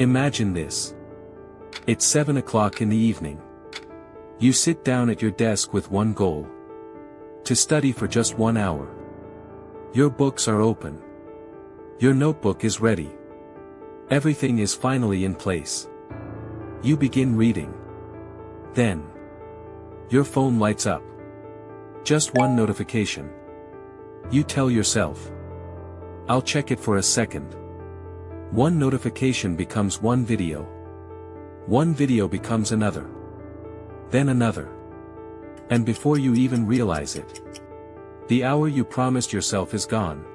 Imagine this. It's 7 o'clock in the evening. You sit down at your desk with one goal. To study for just 1 hour. Your books are open. Your notebook is ready. Everything is finally in place. You begin reading. Then, your phone lights up. Just one notification. You tell yourself, I'll check it for a second. One notification becomes one video. One video becomes another. Then another. And before you even realize it, the hour you promised yourself is gone.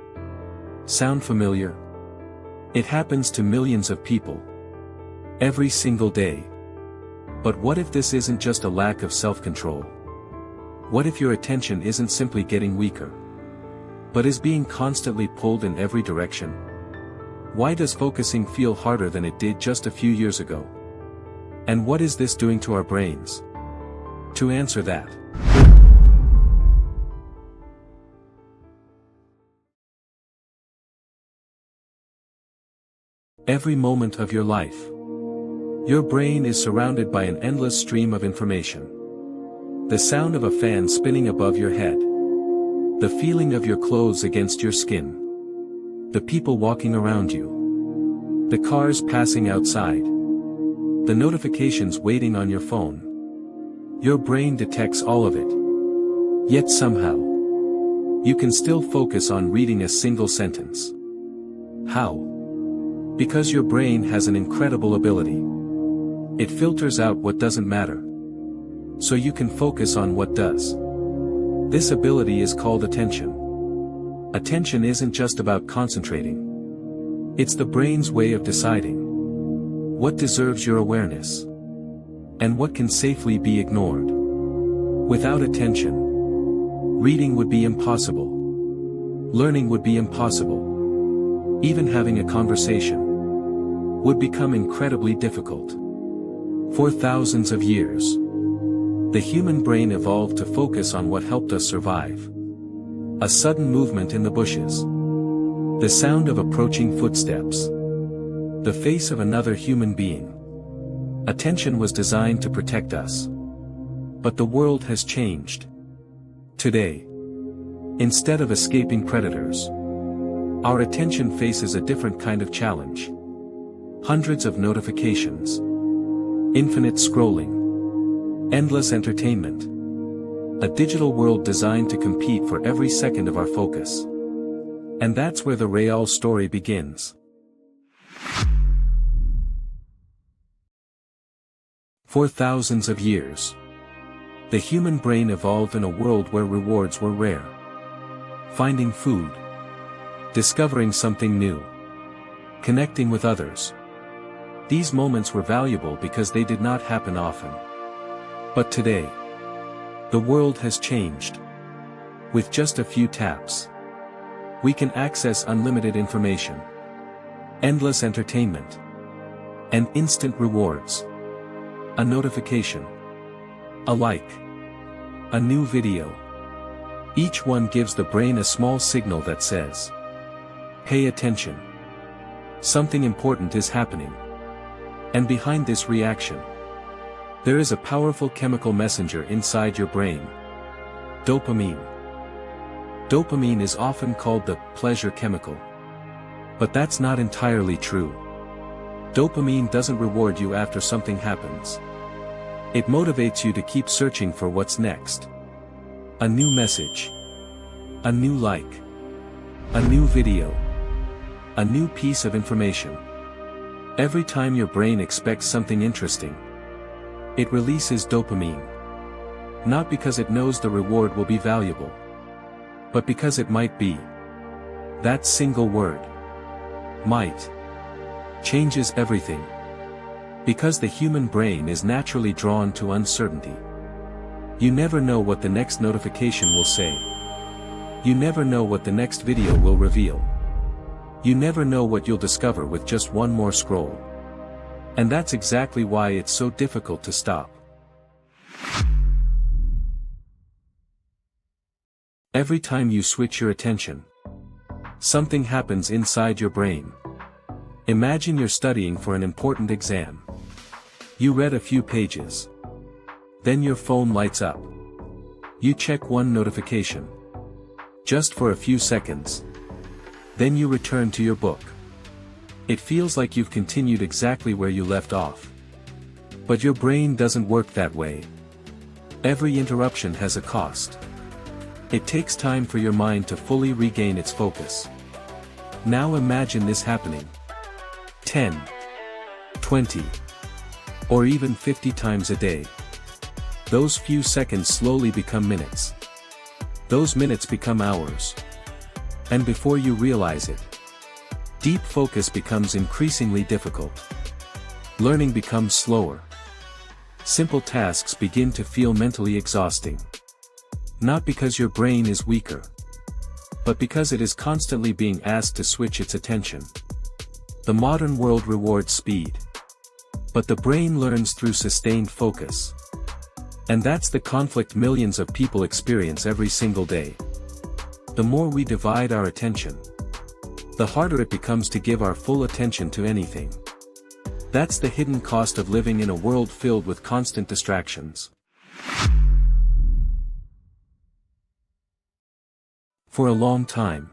Sound familiar? It happens to millions of people. Every single day. But what if this isn't just a lack of self-control? What if your attention isn't simply getting weaker, but is being constantly pulled in every direction? Why does focusing feel harder than it did just a few years ago? And what is this doing to our brains? To answer that, every moment of your life, your brain is surrounded by an endless stream of information. The sound of a fan spinning above your head. The feeling of your clothes against your skin. The people walking around you. The cars passing outside. The notifications waiting on your phone. Your brain detects all of it. Yet somehow, you can still focus on reading a single sentence. How? Because your brain has an incredible ability. It filters out what doesn't matter, so you can focus on what does. This ability is called attention. Attention isn't just about concentrating. It's the brain's way of deciding what deserves your awareness, and what can safely be ignored. Without attention, reading would be impossible. Learning would be impossible. Even having a conversation would become incredibly difficult. For thousands of years, the human brain evolved to focus on what helped us survive. A sudden movement in the bushes. The sound of approaching footsteps. The face of another human being. Attention was designed to protect us. But the world has changed. Today, instead of escaping predators, our attention faces a different kind of challenge. Hundreds of notifications. Infinite scrolling. Endless entertainment. A digital world designed to compete for every second of our focus. And that's where the real story begins. For thousands of years, the human brain evolved in a world where rewards were rare. Finding food. Discovering something new. Connecting with others. These moments were valuable because they did not happen often. But today, the world has changed. With just a few taps, we can access unlimited information, endless entertainment, and instant rewards. A notification, a like, a new video. Each one gives the brain a small signal that says, "Pay attention. Something important is happening." And behind this reaction, there is a powerful chemical messenger inside your brain. Dopamine. Dopamine is often called the pleasure chemical. But that's not entirely true. Dopamine doesn't reward you after something happens. It motivates you to keep searching for what's next. A new message. A new like. A new video. A new piece of information. Every time your brain expects something interesting, it releases dopamine. Not because it knows the reward will be valuable, but because it might be. That single word, might, changes everything. Because the human brain is naturally drawn to uncertainty. You never know what the next notification will say. You never know what the next video will reveal. You never know what you'll discover with just one more scroll. And that's exactly why it's so difficult to stop. Every time you switch your attention, something happens inside your brain. Imagine you're studying for an important exam. You read a few pages. Then your phone lights up. You check one notification. Just for a few seconds. Then you return to your book. It feels like you've continued exactly where you left off. But your brain doesn't work that way. Every interruption has a cost. It takes time for your mind to fully regain its focus. Now imagine this happening 10, 20, or even 50 times a day. Those few seconds slowly become minutes. Those minutes become hours. And before you realize it, deep focus becomes increasingly difficult. Learning becomes slower. Simple tasks begin to feel mentally exhausting. Not because your brain is weaker, but because it is constantly being asked to switch its attention. The modern world rewards speed. But the brain learns through sustained focus. And that's the conflict millions of people experience every single day. The more we divide our attention, the harder it becomes to give our full attention to anything. That's the hidden cost of living in a world filled with constant distractions. For a long time,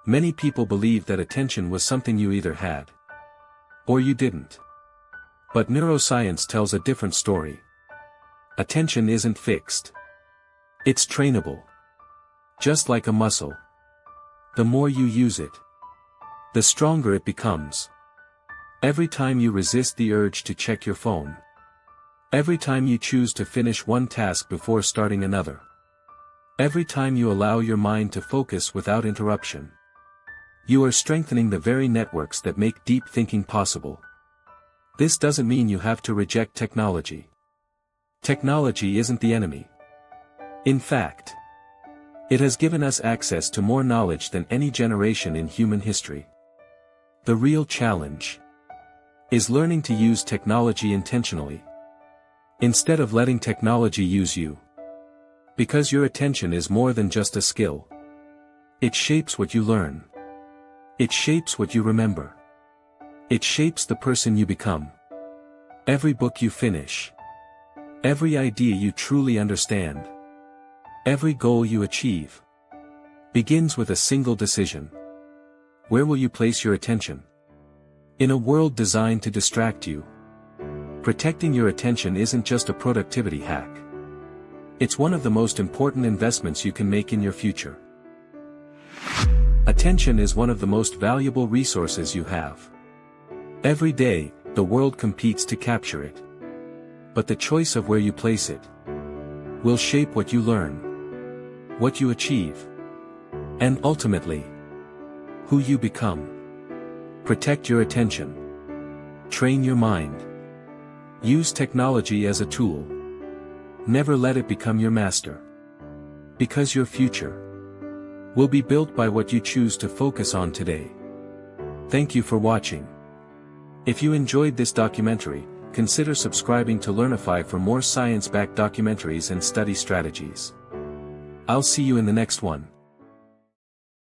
many people believed that attention was something you either had or you didn't. But neuroscience tells a different story. Attention isn't fixed. It's trainable. Just like a muscle. The more you use it, the stronger it becomes. Every time you resist the urge to check your phone. Every time you choose to finish one task before starting another. Every time you allow your mind to focus without interruption. You are strengthening the very networks that make deep thinking possible. This doesn't mean you have to reject technology. Technology isn't the enemy. In fact, it has given us access to more knowledge than any generation in human history. The real challenge is learning to use technology intentionally, instead of letting technology use you. Because your attention is more than just a skill. It shapes what you learn. It shapes what you remember. It shapes the person you become. Every book you finish. Every idea you truly understand. Every goal you achieve begins with a single decision. Where will you place your attention? In a world designed to distract you, protecting your attention isn't just a productivity hack. It's one of the most important investments you can make in your future. Attention is one of the most valuable resources you have. Every day, the world competes to capture it. But the choice of where you place it will shape what you learn, what you achieve, and ultimately, who you become. Protect your attention. Train your mind. Use technology as a tool. Never let it become your master. Because your future will be built by what you choose to focus on today. Thank you for watching. If you enjoyed this documentary, consider subscribing to Learnify for more science-backed documentaries and study strategies. I'll see you in the next one.